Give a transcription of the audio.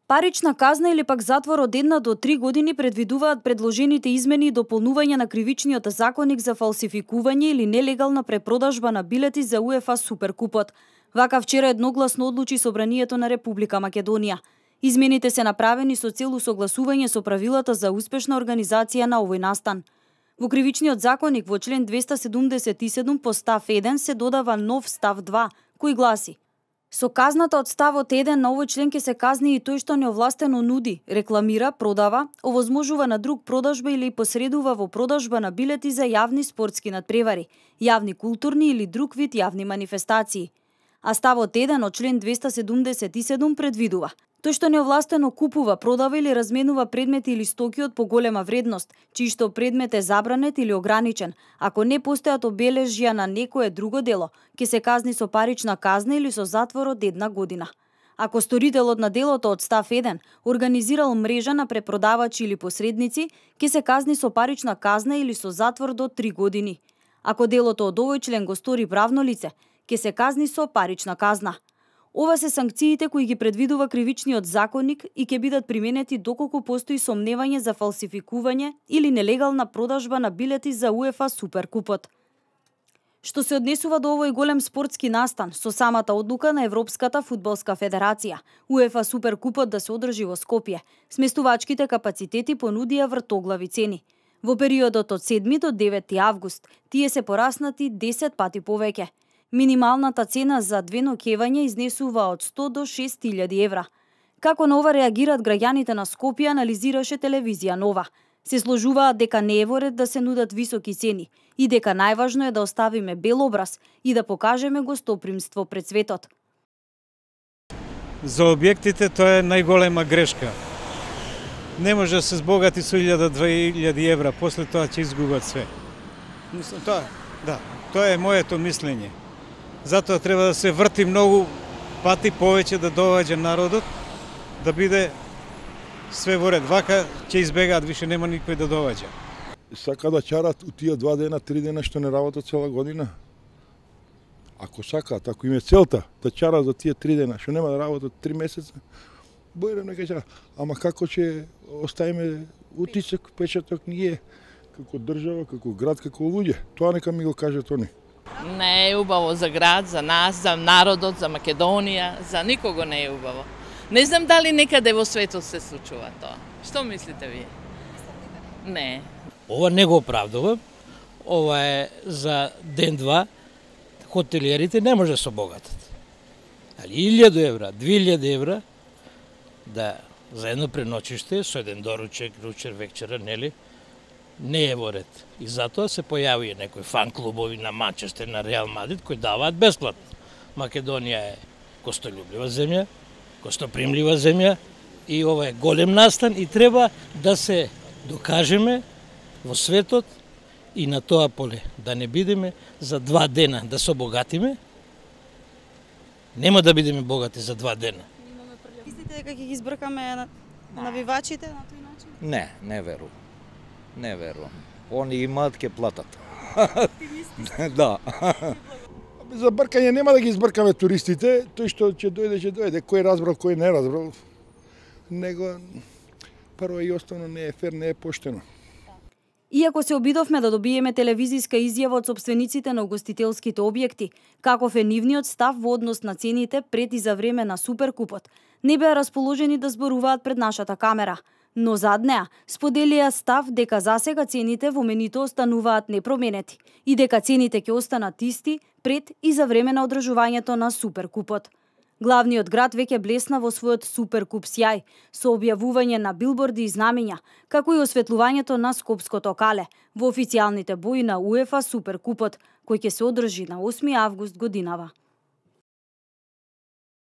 Парична казна или пак затвор од 1 до 3 години предвидуваат предложените измени и дополнување на кривичниот законник за фалсификување или нелегална препродажба на билети за УЕФА Суперкупот. Вака вчера едногласно одлучи Собранието на Република Македонија. Измените се направени со цел усогласување со правилата за успешна организација на овој настан. Во кривичниот законник во член 277 по став 1 се додава нов став 2, кој гласи: со казната од ставот 1 на овој член ќе се казни и тој што неовластено нуди, рекламира, продава, овозможува на друг продажба или посредува во продажба на билети за јавни спортски надпревари, јавни културни или друг вид јавни манифестации. А ставот 1 од член 277 предвидува: тој што неовластено купува, продава или разменува предмети или стоки од поголема вредност, чиј што предмет е забранет или ограничен, ако не постојат обележја на некое друго дело, ќе се казни со парична казна или со затвор од 1 година. Ако сторителот на делото од став 1 организирал мрежа на препродавачи или посредници, ќе се казни со парична казна или со затвор до 3 години. Ако делото од овој член го стори правно лице, ќе се казни со парична казна. Ова се санкциите кои ги предвидува кривичниот законник и ќе бидат применети доколку постои сомневање за фалсификување или нелегална продажба на билети за УЕФА Суперкупот. Што се однесува до овој голем спортски настан, со самата одлука на Европската фудбалска федерација, УЕФА Суперкупот да се одржи во Скопје, сместувачките капацитети понудија вртоглави цени. Во периодот од 7 до 9 август, тие се пораснати 10 пати повеќе. Минималната цена за 2 ноќевања изнесува од 100 до 6000 евра. Како на ова реагираат граѓаните на Скопје, анализираше телевизија Нова. Се сложуваат дека не е во ред да се нудат високи цени и дека најважно е да оставиме бел образ и да покажеме гостопримство пред светот. За објектите тоа е најголема грешка. Не може да се збогати со 1000-2000 евра, после тоа ќе изгубат све. Мислам, тоа е моето мислење. Затоа треба да се врти многу пати повеќе да доаѓа народот, да биде све во ред. Вака ќе избегаат, више нема никој да доаѓа. Сака да чарат у тие 2 дена, 3 дена што не работат цела година. Ако сакаат, ако им е целта да чарат за тие 3 дена, што нема да работат 3 месеца, бојре нека чарат. Ама како ќе оставиме утисок, печаток ние, како држава, како град, како луѓе? Тоа нека ми го кажат они. Не е убаво за град, за нас, за народот, за Македонија, за никого не е убаво. Не знам дали некаде во светот се случува тоа. Што мислите вие? Не. Ова не го оправдува. Ова е за ден-два. Хотелиерите не може да се обогатат. Али 1000 евра, 2000 евра да за едно преночиште со еден доручек, ручер, вечера, нели? Не е во ред. И затоа се појавија некои фан клубови на Манчестер, на Реал Мадрид, кои даваат бесплатно. Македонија е гостолюбива земја, гостопримлива земја и ова е голем настан и треба да се докажеме во светот и на тоа поле. Да не бидеме за 2 дена да се обогатиме. Нема да бидеме богати за 2 дена. Мислите дека ќе ги избркаме навивачите на тој начин? Не верувам. Не верувам. Они имаат ке платат. Да. За бркање нема да ги избркаме туристите, тој што ќе дојде, кој разбрал, кој не разбрал. Него прво и основно не е фер, не е поштено. Иако се обидовме да добиеме телевизиска изјава од собствениците на угостителските објекти, каков е нивниот став во однос на цените пред и за време на Суперкупот, не беа расположени да зборуваат пред нашата камера. Но зад неа споделија став дека засега цените во менито остануваат непроменети и дека цените ќе останат исти пред и за време на одржувањето на Суперкупот. Главниот град веќе блесна во својот Суперкуп сјај, со објавување на билборди и знамиња, како и осветлувањето на Скопското кале во официјалните бои на УЕФА Суперкупот, кој ќе се одржи на 8 август годинава.